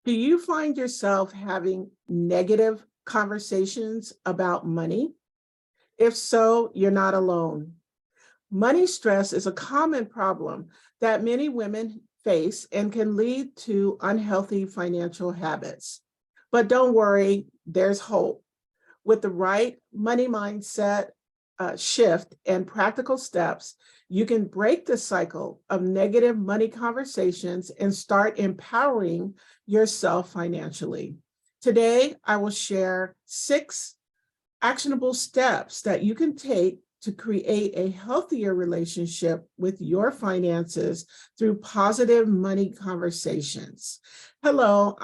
Do you find yourself having negative conversations about money? If so, you're not alone. Money stress is a common problem that many women face and can lead to unhealthy financial habits. But don't worry, there's hope. With the right money mindset shift and practical steps, you can break the cycle of negative money conversations and start empowering yourself financially. Today, I will share 6 actionable steps that you can take to create a healthier relationship with your finances through positive money conversations. Hello,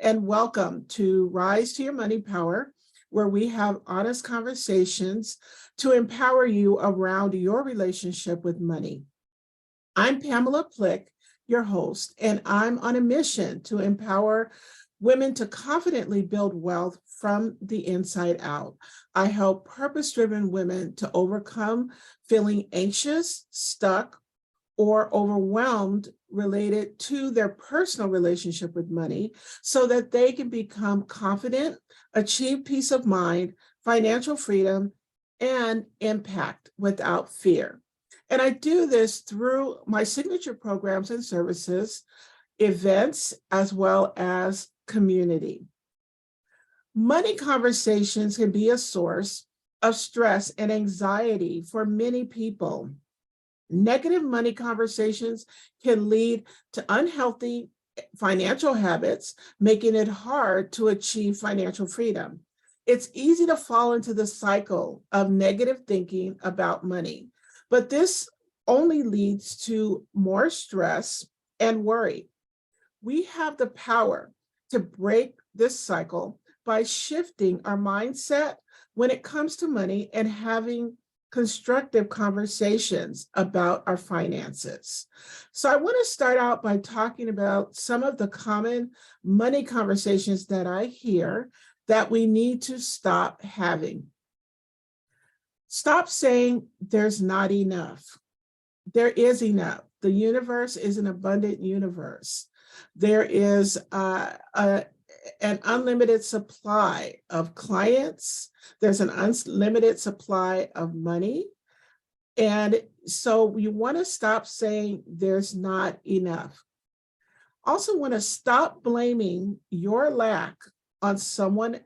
and welcome to Rise to Your Money Power, where we have honest conversations to empower you around your relationship with money. I'm Pamela Plick, your host, and I'm on a mission to empower women to confidently build wealth from the inside out. I help purpose-driven women to overcome feeling anxious, stuck, or overwhelmed related to their personal relationship with money so that they can become confident, achieve peace of mind, financial freedom, and impact without fear. And I do this through my signature programs and services, events, as well as community. Money conversations can be a source of stress and anxiety for many people. Negative money conversations can lead to unhealthy financial habits, making it hard to achieve financial freedom. It's easy to fall into the cycle of negative thinking about money, but this only leads to more stress and worry. We have the power to break this cycle by shifting our mindset when it comes to money and having constructive conversations about our finances. So I want to start out by talking about some of the common money conversations that I hear that we need to stop having. Stop saying there's not enough. There is enough. The universe is an abundant universe. There is an unlimited supply of clients. There's an unlimited supply of money. And so you want to stop saying there's not enough. Also want to stop blaming your lack on someone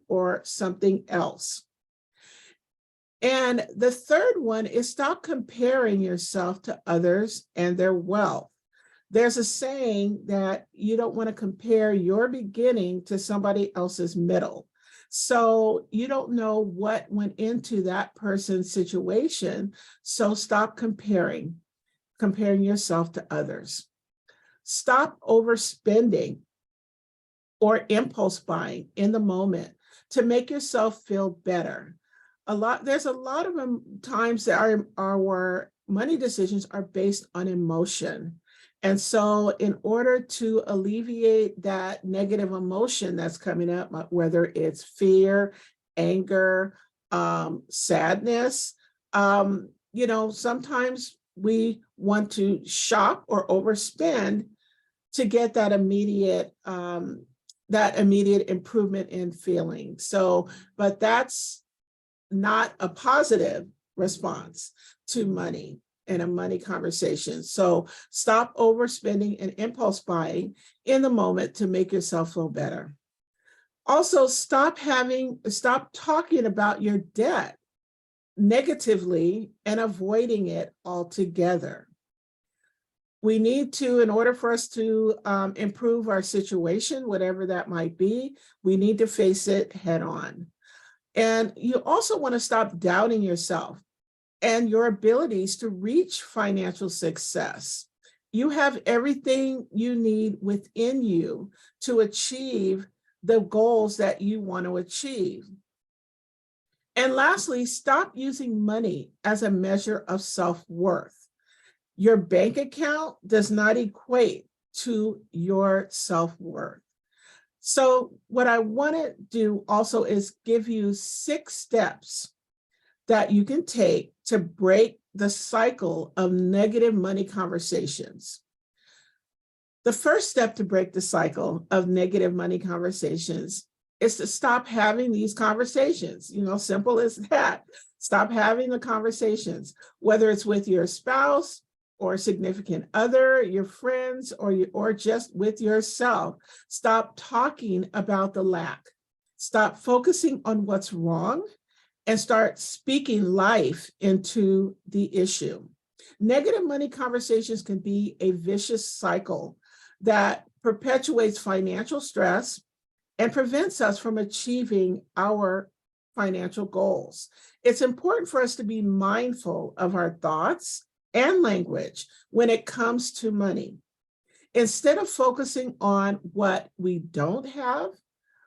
or something else. And the third one is stop comparing yourself to others and their wealth. There's a saying that you don't want to compare your beginning to somebody else's middle. So you don't know what went into that person's situation. So stop comparing yourself to others. Stop overspending or impulse buying in the moment to make yourself feel better. There's a lot of times that our money decisions are based on emotion. And so in order to alleviate that negative emotion that's coming up, whether it's fear, anger, sadness, sometimes we want to shop or overspend to get that immediate improvement in feeling. So, but that's not a positive response to money and a money conversation. So stop overspending and impulse buying in the moment to make yourself feel better. Also, stop talking about your debt negatively and avoiding it altogether. We need to, in order for us to improve our situation, whatever that might be, we need to face it head on. And you also want to stop doubting yourself and your abilities to reach financial success. You have everything you need within you to achieve the goals that you want to achieve. And lastly, stop using money as a measure of self-worth. Your bank account does not equate to your self-worth. So what I want to do also is give you 6 steps that you can take to break the cycle of negative money conversations. The first step to break the cycle of negative money conversations is to stop having these conversations. Simple as that. Stop having the conversations, whether it's with your spouse or significant other, your friends, or just with yourself. Stop talking about the lack. Stop focusing on what's wrong and start speaking life into the issue. Negative money conversations can be a vicious cycle that perpetuates financial stress and prevents us from achieving our financial goals. It's important for us to be mindful of our thoughts and language when it comes to money. Instead of focusing on what we don't have,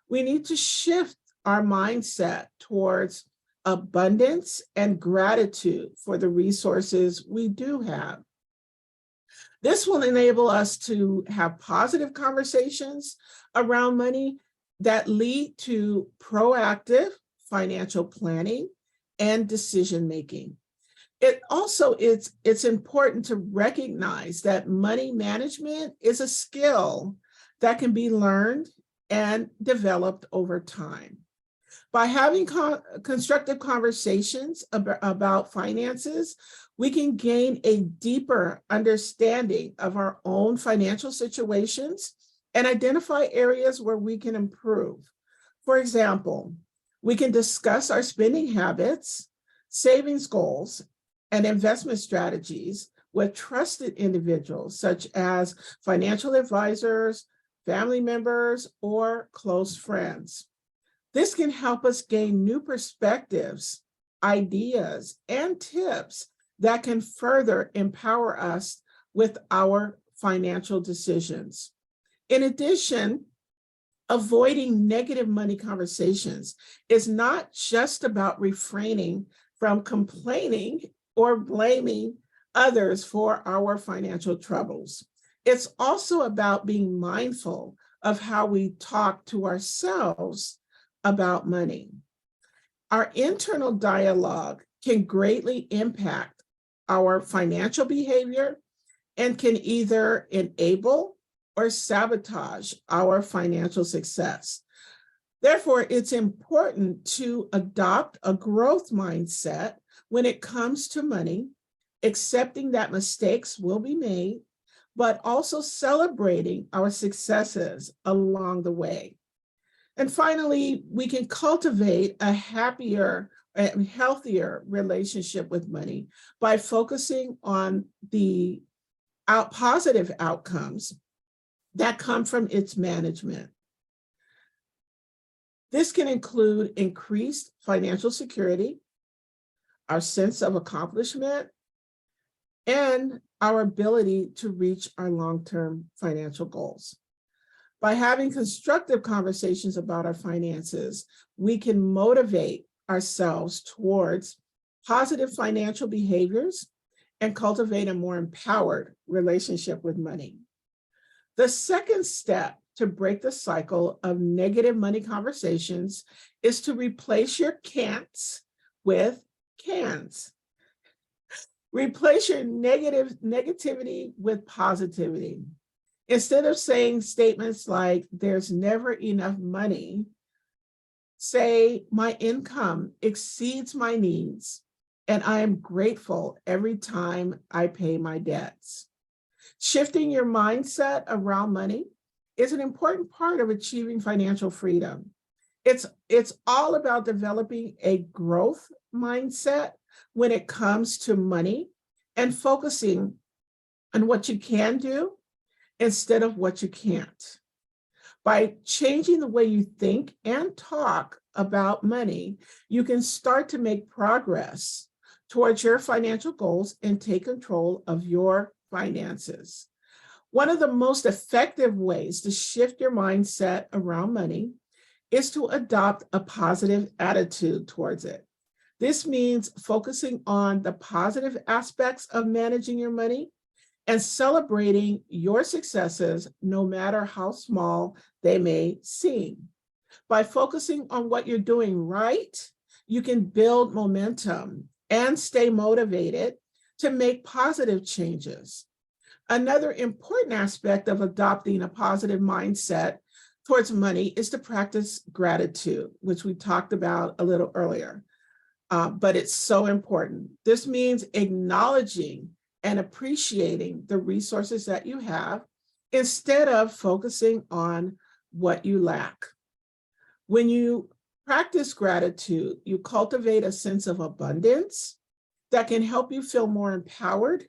we need to shift our mindset towards abundance and gratitude for the resources we do have. This will enable us to have positive conversations around money that lead to proactive financial planning and decision-making. It's important to recognize that money management is a skill that can be learned and developed over time. By having constructive conversations about finances, we can gain a deeper understanding of our own financial situations and identify areas where we can improve. For example, we can discuss our spending habits, savings goals, and investment strategies with trusted individuals such as financial advisors, family members, or close friends. This can help us gain new perspectives, ideas, and tips that can further empower us with our financial decisions. In addition, avoiding negative money conversations is not just about refraining from complaining or blaming others for our financial troubles. It's also about being mindful of how we talk to ourselves about money. Our internal dialogue can greatly impact our financial behavior and can either enable or sabotage our financial success. Therefore, it's important to adopt a growth mindset when it comes to money, accepting that mistakes will be made, but also celebrating our successes along the way. And finally, we can cultivate a happier and healthier relationship with money by focusing on the positive outcomes that come from its management. This can include increased financial security, our sense of accomplishment, and our ability to reach our long-term financial goals. By having constructive conversations about our finances, we can motivate ourselves towards positive financial behaviors and cultivate a more empowered relationship with money. The second step to break the cycle of negative money conversations is to replace your can'ts with cans. Replace your negativity with positivity. Instead of saying statements like, there's never enough money, say, my income exceeds my needs, and I am grateful every time I pay my debts. Shifting your mindset around money is an important part of achieving financial freedom. It's all about developing a growth mindset when it comes to money and focusing on what you can do instead of what you can't. By changing the way you think and talk about money, you can start to make progress towards your financial goals and take control of your finances. One of the most effective ways to shift your mindset around money is to adopt a positive attitude towards it. This means focusing on the positive aspects of managing your money and celebrating your successes, no matter how small they may seem. By focusing on what you're doing right, you can build momentum and stay motivated to make positive changes. Another important aspect of adopting a positive mindset towards money is to practice gratitude, which we talked about a little earlier, but it's so important. This means acknowledging and appreciating the resources that you have instead of focusing on what you lack. When you practice gratitude, you cultivate a sense of abundance that can help you feel more empowered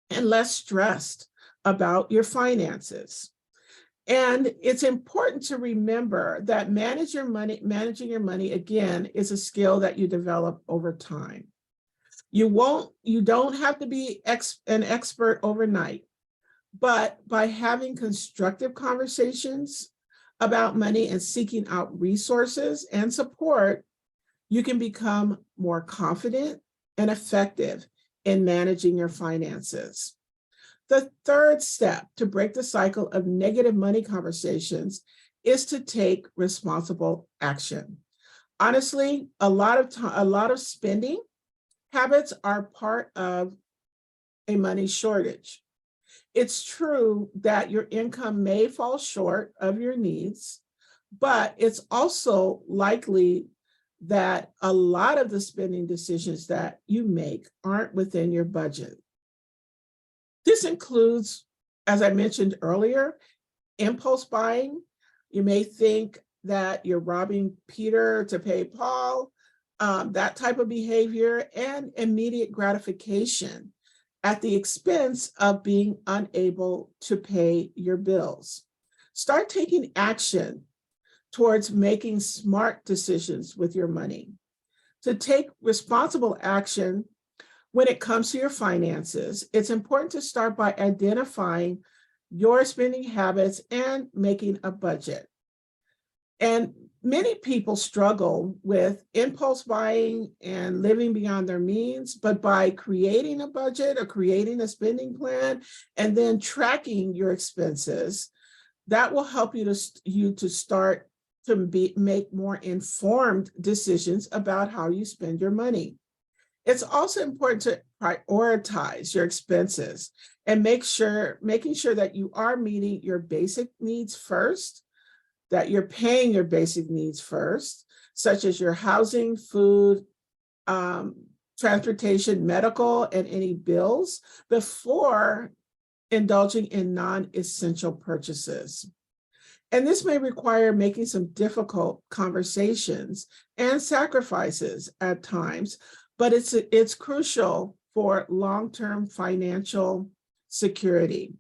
and less stressed about your finances. And it's important to remember that managing your money, again, is a skill that you develop over time. You don't have to be an expert overnight, but by having constructive conversations about money and seeking out resources and support, you can become more confident and effective in managing your finances. The third step to break the cycle of negative money conversations is to take responsible action. Honestly, a lot of spending habits are part of a money shortage. It's true that your income may fall short of your needs, but it's also likely that a lot of the spending decisions that you make aren't within your budget. This includes, as I mentioned earlier, impulse buying. You may think that you're robbing Peter to pay Paul, that type of behavior, and immediate gratification at the expense of being unable to pay your bills. Start taking action towards making smart decisions with your money. To take responsible action when it comes to your finances, it's important to start by identifying your spending habits and making a budget. And many people struggle with impulse buying and living beyond their means, but by creating a budget or creating a spending plan and then tracking your expenses, that will help you to start to make more informed decisions about how you spend your money. It's also important to prioritize your expenses and making sure that you are meeting your basic needs first, that you're paying your basic needs first, such as your housing, food, transportation, medical, and any bills before indulging in non-essential purchases. And this may require making some difficult conversations and sacrifices at times, but it's crucial for long-term financial security.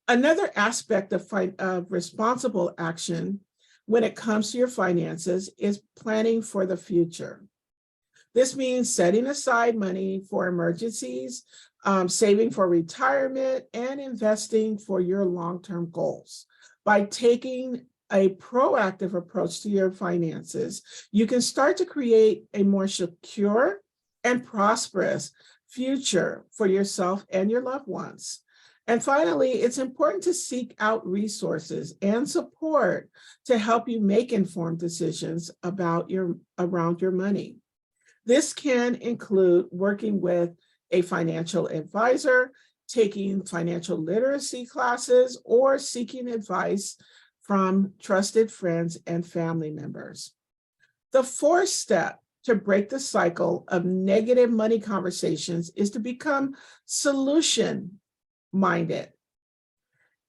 Another aspect of responsible action when it comes to your finances is planning for the future. This means setting aside money for emergencies, saving for retirement, and investing for your long-term goals. By taking a proactive approach to your finances, you can start to create a more secure and prosperous future for yourself and your loved ones. And finally, it's important to seek out resources and support to help you make informed decisions around your money. This can include working with a financial advisor, taking financial literacy classes, or seeking advice from trusted friends and family members. The fourth step to break the cycle of negative money conversations is to become solution-minded.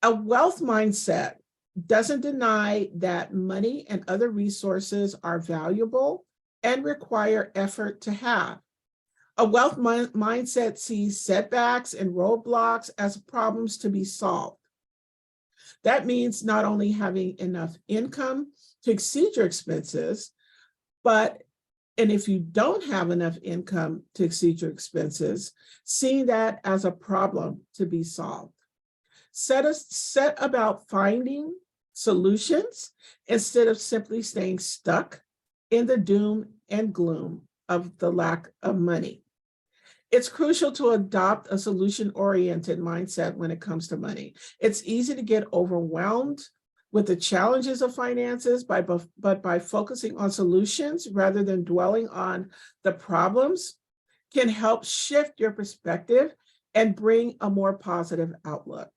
A wealth mindset doesn't deny that money and other resources are valuable and require effort to have. A wealth mindset sees setbacks and roadblocks as problems to be solved. That means not only having enough income to exceed your expenses, and if you don't have enough income to exceed your expenses, seeing that as a problem to be solved. Set about finding solutions instead of simply staying stuck in the doom and gloom of the lack of money. It's crucial to adopt a solution-oriented mindset when it comes to money. It's easy to get overwhelmed with the challenges of finances, but by focusing on solutions rather than dwelling on the problems can help shift your perspective and bring a more positive outlook.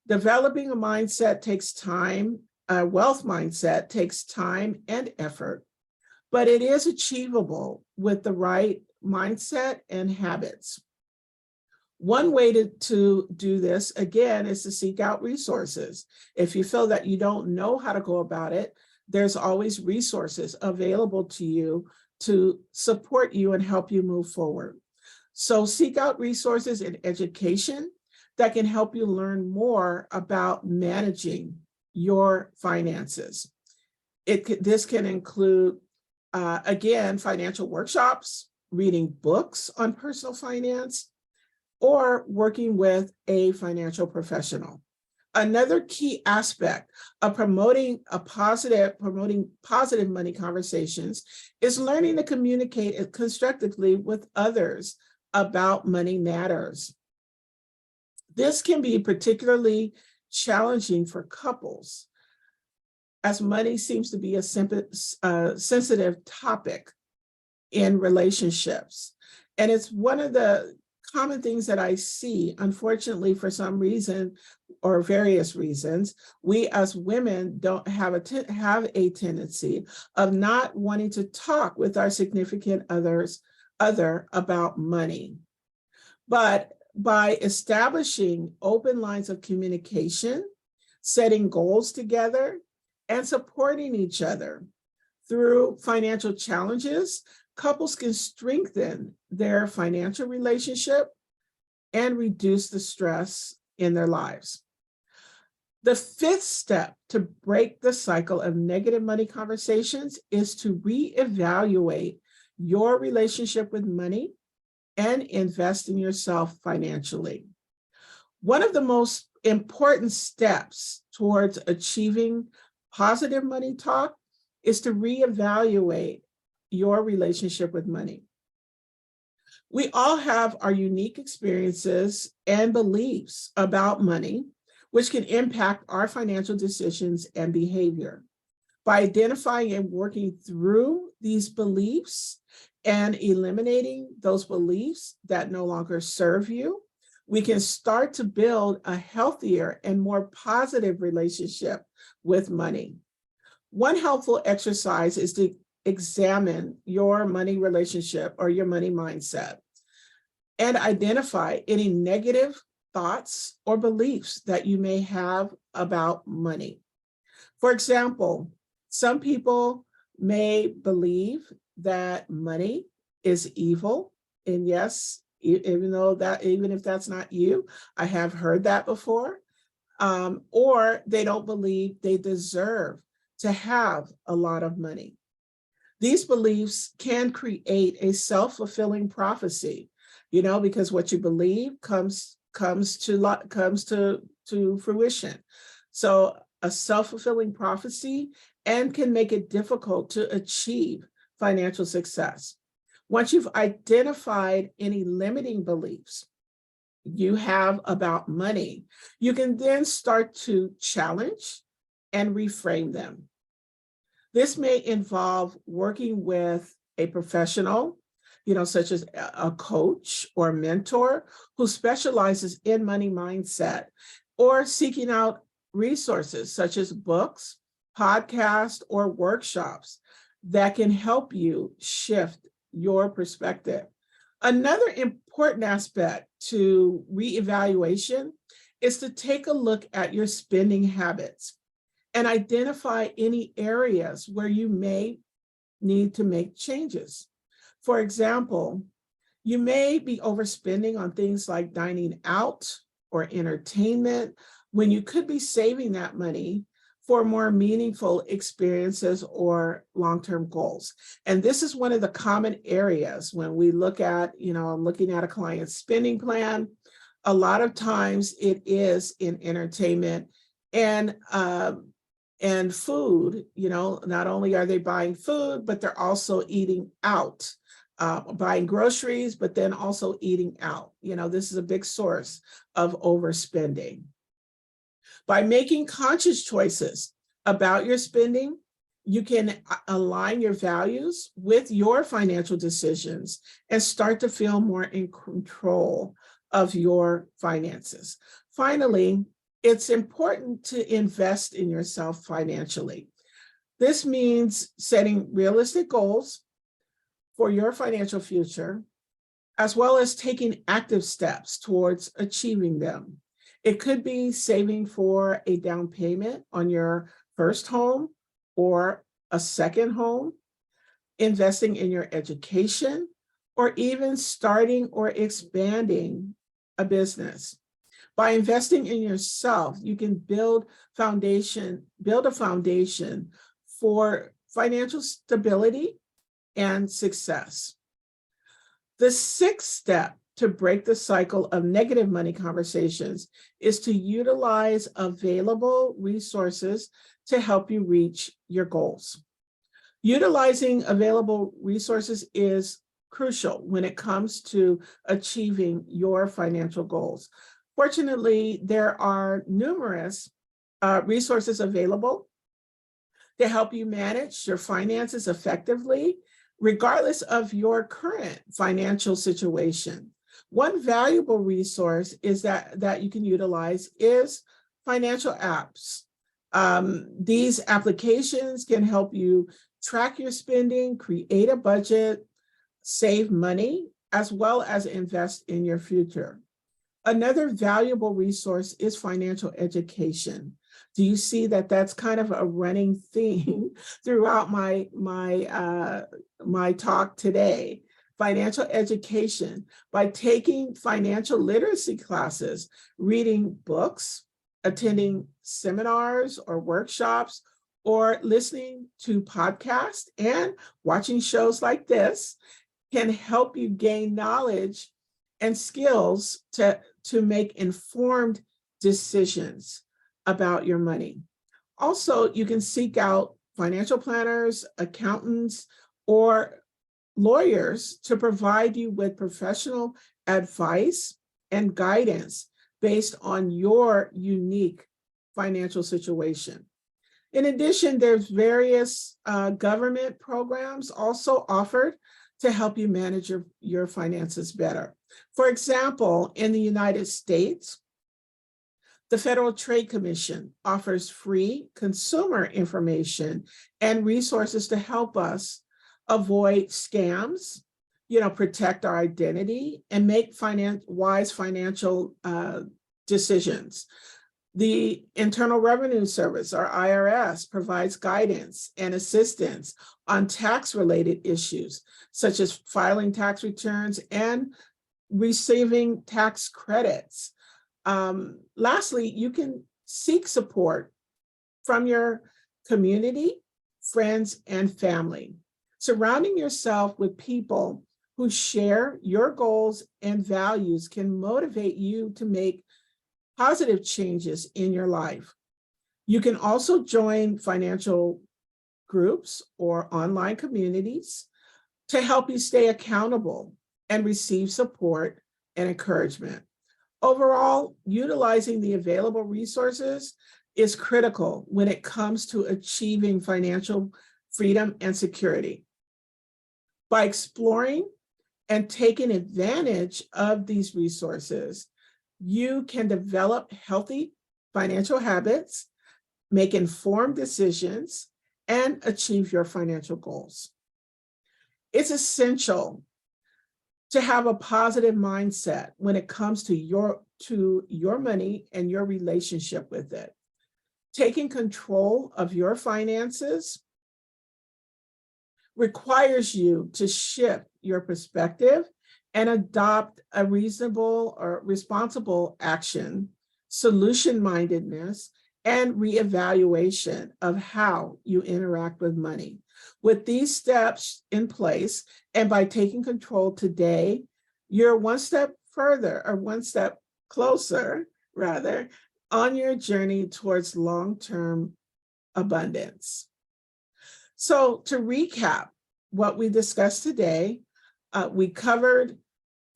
Developing a mindset takes time. A wealth mindset takes time and effort, but it is achievable with the right mindset and habits. One way to do this, again, is to seek out resources. If you feel that you don't know how to go about it, there's always resources available to you to support you and help you move forward. So seek out resources in education that can help you learn more about managing your finances. This can include, again, financial workshops, reading books on personal finance, or working with a financial professional. Another key aspect of promoting positive money conversations is learning to communicate constructively with others about money matters. This can be particularly challenging for couples, as money seems to be a sensitive topic in relationships. And it's one of the common things that I see, unfortunately, for some reason or various reasons, we as women don't have a tendency of not wanting to talk with our significant other about money. But by establishing open lines of communication, setting goals together, and supporting each other through financial challenges, couples can strengthen their financial relationship and reduce the stress in their lives. The fifth step to break the cycle of negative money conversations is to reevaluate your relationship with money and invest in yourself financially. One of the most important steps towards achieving positive money talk is to reevaluate your relationship with money. We all have our unique experiences and beliefs about money, which can impact our financial decisions and behavior. By identifying and working through these beliefs and eliminating those beliefs that no longer serve you, we can start to build a healthier and more positive relationship with money. One helpful exercise is to examine your money relationship or your money mindset and identify any negative thoughts or beliefs that you may have about money. For example, some people may believe that money is evil. And yes, even if that's not you, I have heard that before. Or they don't believe they deserve to have a lot of money. These beliefs can create a self-fulfilling prophecy, because what you believe comes to fruition. So a self-fulfilling prophecy and can make it difficult to achieve financial success. Once you've identified any limiting beliefs you have about money, you can then start to challenge and reframe them. This may involve working with a professional, such as a coach or mentor who specializes in money mindset, or seeking out resources such as books, podcasts, or workshops that can help you shift your perspective. Another important aspect to reevaluation is to take a look at your spending habits and identify any areas where you may need to make changes. For example, you may be overspending on things like dining out or entertainment when you could be saving that money for more meaningful experiences or long-term goals. And this is one of the common areas when we look at, I'm looking at a client's spending plan. A lot of times it is in entertainment and food. Not only are they buying food, but they're also eating out, buying groceries, but then also eating out. This is a big source of overspending. By making conscious choices about your spending, you can align your values with your financial decisions and start to feel more in control of your finances. Finally, it's important to invest in yourself financially. This means setting realistic goals for your financial future, as well as taking active steps towards achieving them. It could be saving for a down payment on your first home or a second home, investing in your education, or even starting or expanding a business. By investing in yourself, you can build a foundation for financial stability and success. The sixth step to break the cycle of negative money conversations is to utilize available resources to help you reach your goals. Utilizing available resources is crucial when it comes to achieving your financial goals. Fortunately, there are numerous resources available to help you manage your finances effectively, regardless of your current financial situation. One valuable resource is that you can utilize is financial apps. These applications can help you track your spending, create a budget, save money, as well as invest in your future. Another valuable resource is financial education. Do you see that that's kind of a running theme throughout my talk today? Financial education, by taking financial literacy classes, reading books, attending seminars or workshops, or listening to podcasts and watching shows like this can help you gain knowledge and skills to make informed decisions about your money. Also, you can seek out financial planners, accountants, or lawyers to provide you with professional advice and guidance based on your unique financial situation. In addition, there's various government programs also offered to help you manage your finances better. For example, in the United States, the Federal Trade Commission offers free consumer information and resources to help us avoid scams, protect our identity, and make wise financial decisions. The Internal Revenue Service, or IRS, provides guidance and assistance on tax-related issues, such as filing tax returns and receiving tax credits. Lastly, you can seek support from your community, friends, and family. Surrounding yourself with people who share your goals and values can motivate you to make positive changes in your life. You can also join financial groups or online communities to help you stay accountable and receive support and encouragement. Overall, utilizing the available resources is critical when it comes to achieving financial freedom and security. By exploring and taking advantage of these resources, you can develop healthy financial habits, make informed decisions, and achieve your financial goals. It's essential to have a positive mindset when it comes to your money and your relationship with it. Taking control of your finances requires you to shift your perspective and adopt a reasonable or responsible action, solution-mindedness, and reevaluation of how you interact with money. With these steps in place, and by taking control today, you're one step further, or one step closer, rather, on your journey towards long-term abundance. So to recap what we discussed today, we covered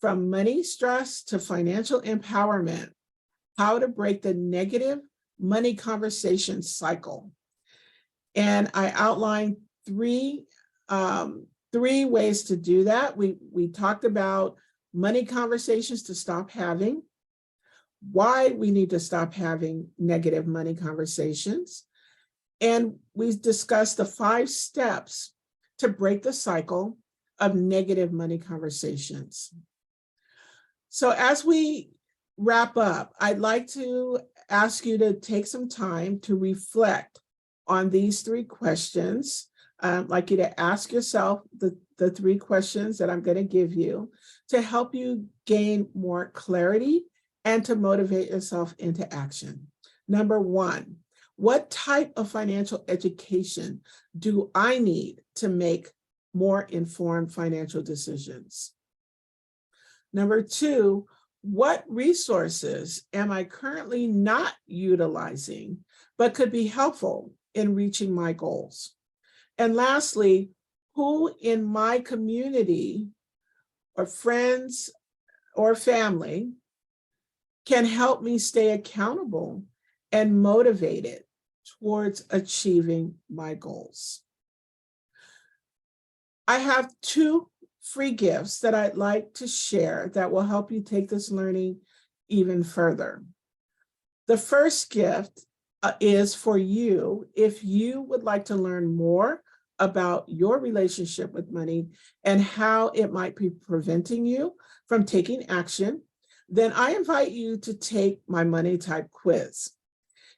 from money stress to financial empowerment, how to break the negative money conversation cycle. And I outlined three ways to do that. We talked about money conversations to stop having, why we need to stop having negative money conversations, and we discussed the 5 steps to break the cycle of negative money conversations. So as we wrap up, I'd like to ask you to take some time to reflect on these 3 questions. I'd like you to ask yourself the 3 questions that I'm going to give you to help you gain more clarity and to motivate yourself into action. Number 1, what type of financial education do I need to make more informed financial decisions? Number 2, what resources am I currently not utilizing but could be helpful in reaching my goals? And lastly, who in my community or friends or family can help me stay accountable and motivated towards achieving my goals? I have 2 free gifts that I'd like to share that will help you take this learning even further. The first gift is for you if you would like to learn more about your relationship with money and how it might be preventing you from taking action. Then I invite you to take my money type quiz.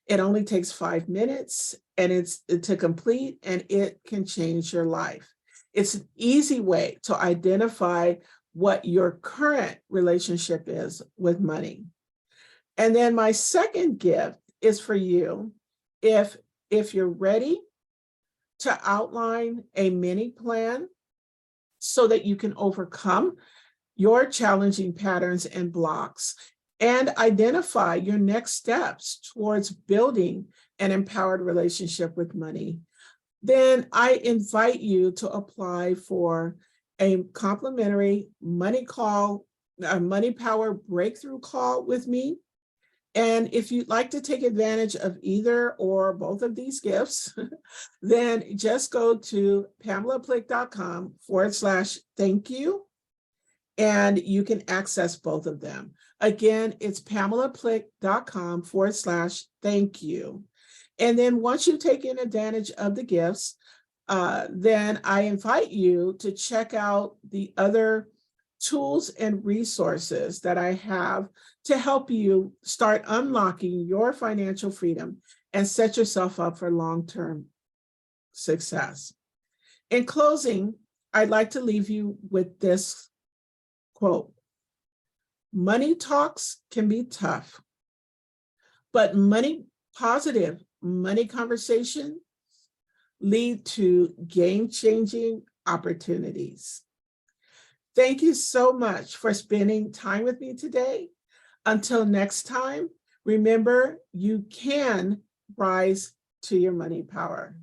It only takes 5 minutes and it's to complete, and it can change your life. It's an easy way to identify what your current relationship is with money. And then my second gift is for you if you're ready to outline a mini plan so that you can overcome your challenging patterns and blocks and identify your next steps towards building an empowered relationship with money. Then I invite you to apply for a complimentary money call, a money power breakthrough call with me. And if you'd like to take advantage of either or both of these gifts, then just go to PamelaPlick.com/thank you, and you can access both of them. Again, it's PamelaPlick.com/thank you. And then once you've taken advantage of the gifts, then I invite you to check out the other tools and resources that I have to help you start unlocking your financial freedom and set yourself up for long-term success. In closing, I'd like to leave you with this quote: "Money talks can be tough, but positive money conversations lead to game-changing opportunities." Thank you so much for spending time with me today. Until next time, remember, you can rise to your money power.